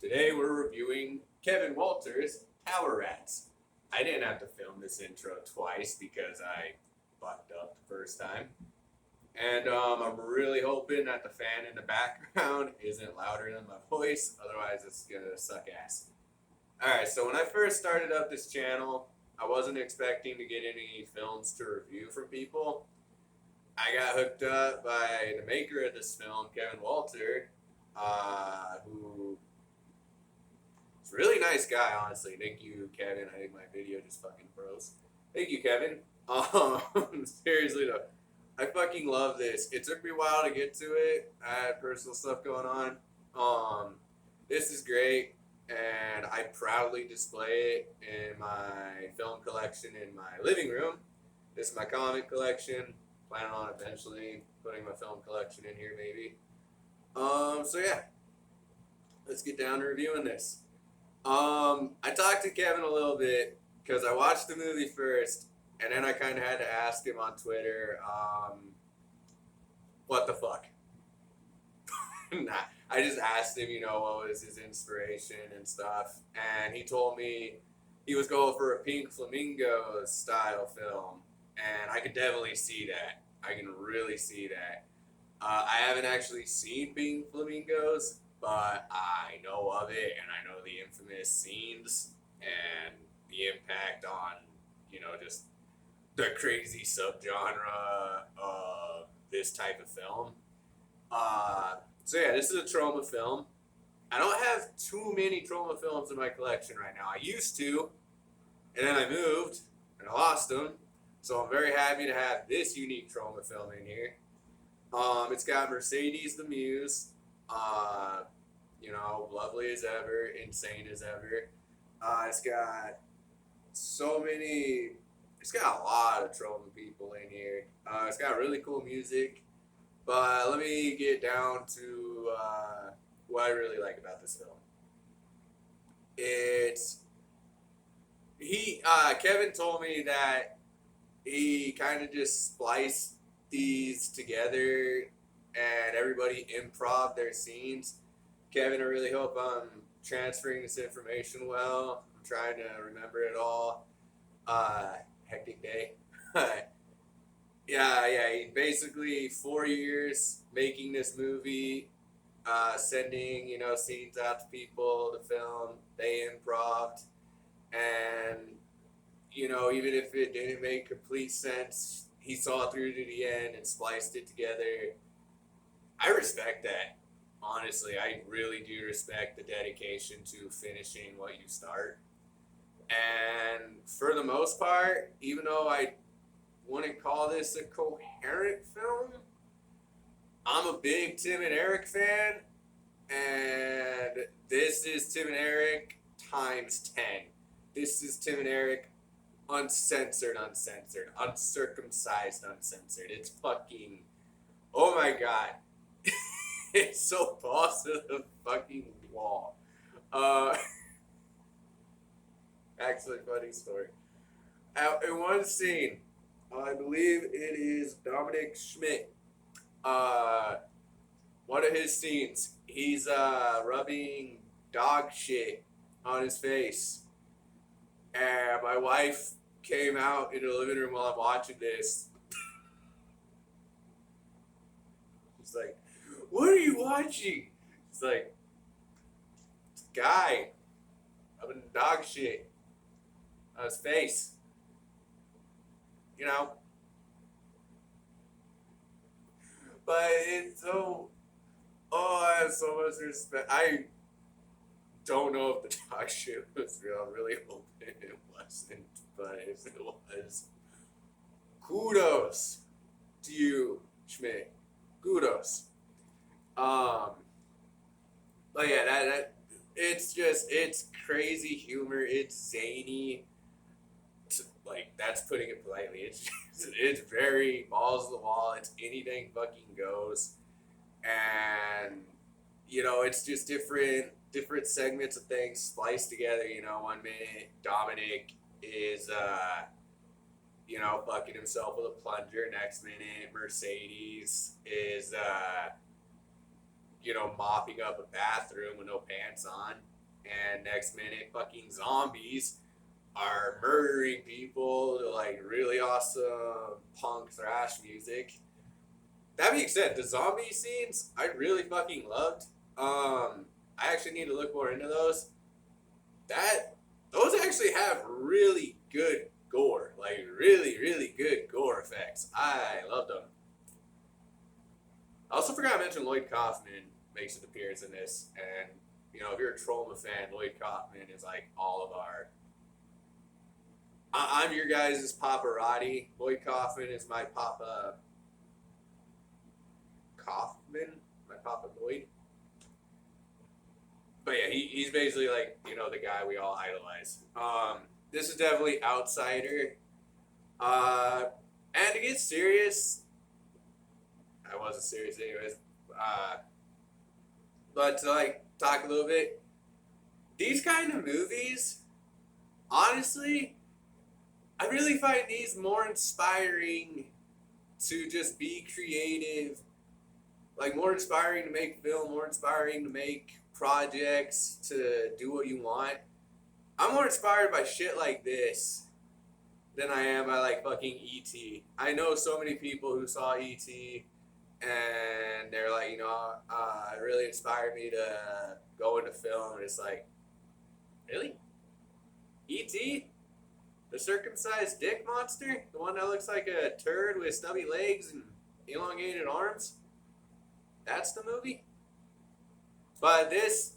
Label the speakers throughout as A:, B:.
A: Today we're reviewing Kevin Walters' Tower Rats. I didn't have to film this intro twice because I fucked up the first time. And I'm really hoping that the fan in the background isn't louder than my voice, otherwise it's gonna suck ass. Alright, so when I first started up this channel, I wasn't expecting to get any films to review from people. I got hooked up by the maker of this film, Kevin Walter, who is a really nice guy, honestly. Thank you, Kevin. I think my video just fucking froze. Thank you, Kevin. Seriously though, I fucking love this. It took me a while to get to it. I had personal stuff going on. This is great, and I proudly display it in my film collection in my living room. This is my comic collection. Planning on eventually putting my film collection in here, maybe. So yeah, let's get down to reviewing this. I talked to Kevin a little bit because I watched the movie first, and then I kind of had to ask him on Twitter, what the fuck? Nah, I just asked him, what was his inspiration and stuff, and he told me he was going for a Pink Flamingos style film, and I could definitely see that. I can really see that. I haven't actually seen Pink Flamingos, but I know of it, and I know the infamous scenes and the impact on, just the crazy subgenre of this type of film. So yeah, this is a trauma film. I don't have too many trauma films in my collection right now. I used to, and then I moved, and I lost them. So I'm very happy to have this unique trauma film in here. It's got Mercedes the Muse, lovely as ever, insane as ever. It's got it's got a lot of trauma people in here. It's got really cool music, but let me get down to what I really like about this film. Kevin told me that he kind of just spliced these together and everybody improv their scenes. Kevin, I really hope I'm transferring this information well. I'm trying to remember it all. Hectic day. yeah, he basically 4 years making this movie, sending, scenes out to people to film. They improved, and even if it didn't make complete sense, he saw through to the end and spliced it together. I respect that. Honestly, I really do respect the dedication to finishing what you start. And for the most part, even though I wouldn't call this a coherent film, I'm a big Tim and Eric fan, and this is Tim and Eric times 10. This is Tim and Eric uncensored, uncircumcised, uncensored. It's fucking, oh my god. It's so balls to the fucking wall. Actually, funny story. In one scene, I believe it is Dominic Schmidt. One of his scenes, he's rubbing dog shit on his face. And my wife came out into the living room while I'm watching this. She's like, "What are you watching?" It's like, it's a guy rubbing dog shit on his face. But it's so, I have so much respect. I don't know if the dog shit was real. I'm really hoping it wasn't. But if it was, kudos to you, Schmidt. Kudos. But yeah, that it's crazy humor. It's zany. That's putting it politely. It's very balls to the wall. It's anything fucking goes, and it's just different segments of things spliced together. 1 minute Dominic is fucking himself with a plunger. Next minute Mercedes is mopping up a bathroom with no pants on. and next minute fucking zombies are murdering people to like really awesome punk thrash music. That being said, the zombie scenes I really fucking loved. I actually need to look more into those. Those actually have really good gore, like really, really good gore effects. I loved them. I also forgot to mention Lloyd Kaufman makes an appearance in this, and you know if you're a Troma fan, Lloyd Kaufman is like all of our. I'm your guys' Paparotti. Lloyd Kaufman is my Papa. Kaufman, my Papa Lloyd. But yeah, he's basically like the guy we all idolize. This is definitely Outsider. And to get serious, I wasn't serious anyways. But to like talk a little bit, these kind of movies, honestly, I really find these more inspiring to just be creative, like more inspiring to make film, more inspiring to make projects, to do what you want. I'm more inspired by shit like this than I am by like fucking E.T. I know so many people who saw E.T. and they're like, it really inspired me to go into film. And it's like, really? E.T.? The circumcised dick monster? The one that looks like a turd with stubby legs and elongated arms? That's the movie? But this,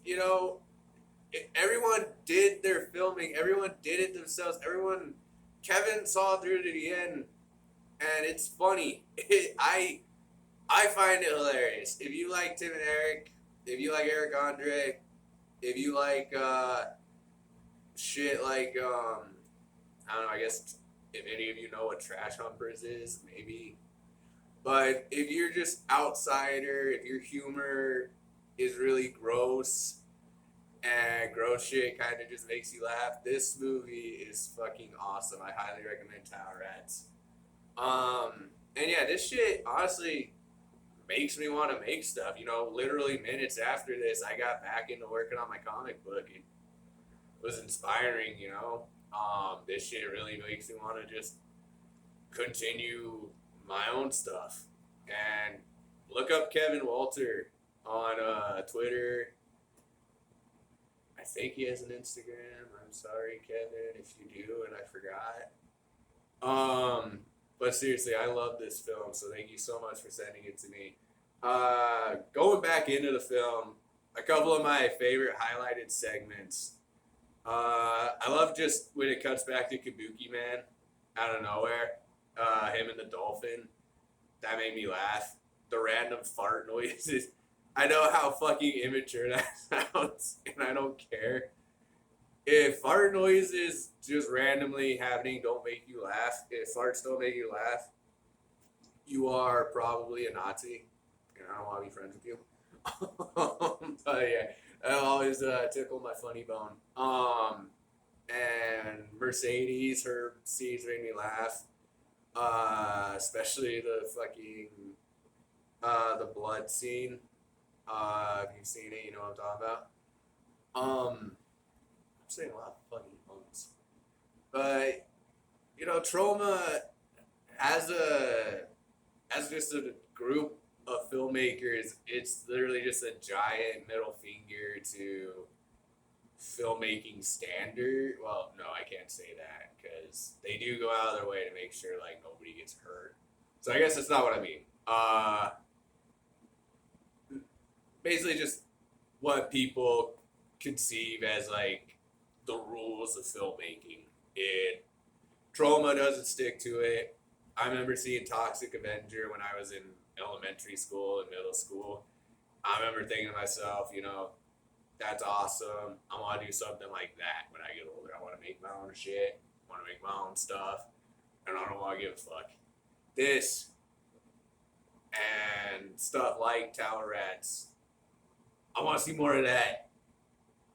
A: everyone did their filming. Everyone did it themselves. Kevin saw through to the end, and it's funny. I find it hilarious. If you like Tim and Eric, if you like Eric Andre, if you like shit like I don't know. I guess if any of you know what Trash Humpers is, maybe. But if you're just outsider, if your humor is really gross and gross shit kind of just makes you laugh, this movie is fucking awesome. I highly recommend Tower Rats. And yeah, this shit honestly makes me want to make stuff. Literally minutes after this, I got back into working on my comic book. It was inspiring, this shit really makes me want to just continue my own stuff. And look up Kevin Walter on Twitter. I think he has an Instagram. I'm sorry, Kevin, if you do and I forgot. But seriously, I love this film, so thank you so much for sending it to me. Going back into the film, a couple of my favorite highlighted segments. I love just when it cuts back to Kabuki Man out of nowhere. Him and the dolphin. That made me laugh. The random fart noises. I know how fucking immature that sounds, and I don't care. If fart noises just randomly happening don't make you laugh, if farts don't make you laugh, you are probably a Nazi, and I don't want to be friends with you. But yeah, that always tickle my funny bone. And Mercedes, her scenes made me laugh. Especially the fucking the blood scene. If you've seen it, you know what I'm talking about. I'm saying a lot of fucking ums. But Troma as just a group of filmmakers, it's literally just a giant middle finger to filmmaking standard. Well, no, I can't say that because they do go out of their way to make sure like nobody gets hurt. So I guess that's not what I mean. Basically just what people conceive as like the rules of filmmaking. Troma doesn't stick to it. I remember seeing Toxic Avenger when I was in elementary school and middle school. I remember thinking to myself, that's awesome. I want to do something like that when I get older. I want to make my own shit. I want to make my own stuff. And I don't want to give a fuck. This and stuff like Tower Rats, I want to see more of that.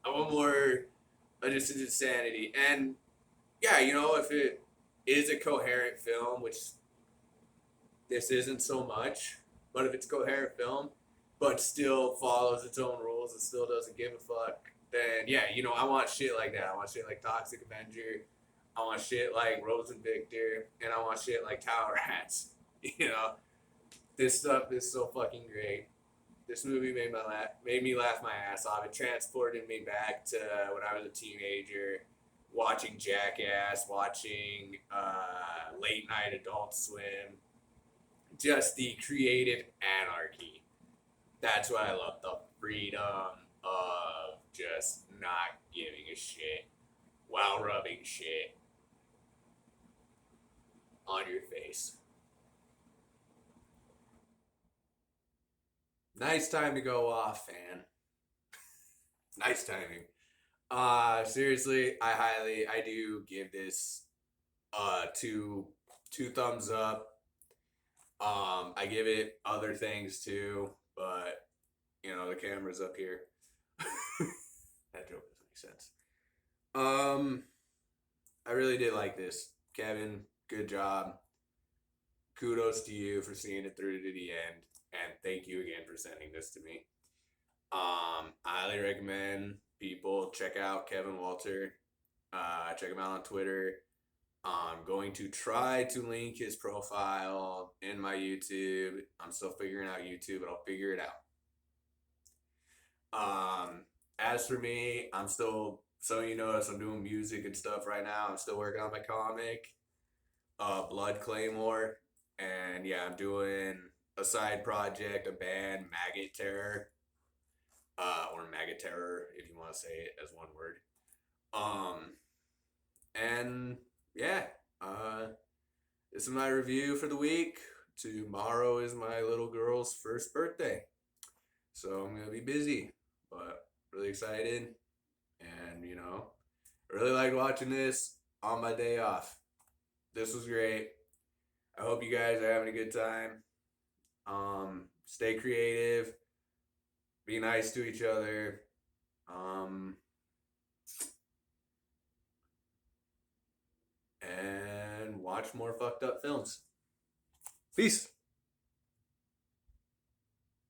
A: I want more of just insanity. And yeah, if it is a coherent film, which this isn't so much, but if it's a coherent film, but still follows its own rules and still doesn't give a fuck, then yeah, you know, I want shit like that. I want shit like Toxic Avenger. I want shit like Rose and Victor, and I want shit like Tower Rats. You know, this stuff is so fucking great. This movie made me laugh my ass off. It transported me back to when I was a teenager, watching Jackass, watching late night Adult Swim, just the creative anarchy. That's what I love. The freedom of just not giving a shit while rubbing shit on your face. Nice time to go off, fan. Nice timing. Seriously, I do give this two thumbs up. I give it other things too, but you know the camera's up here. That joke doesn't make sense. Um, I really did like this, Kevin. Good job. Kudos to you for seeing it through to the end, and thank you again for sending this to me. I highly recommend people check out Kevin Walter. Check him out on Twitter. I'm going to try to link his profile in my YouTube. I'm still figuring out YouTube, but I'll figure it out. As for me, I'm still, so you notice I'm doing music and stuff right now. I'm still working on my comic, Blood Claymore. And yeah, I'm doing a side project, a band, Maggot Terror, or Maggot Terror, if you want to say it as one word. And yeah, this is my review for the week. Tomorrow is my little girl's first birthday, so I'm gonna be busy, but really excited. And you know, really liked watching this on my day off. This was great. I hope you guys are having a good time. Stay creative. Be nice to each other. And watch more fucked up films. Peace.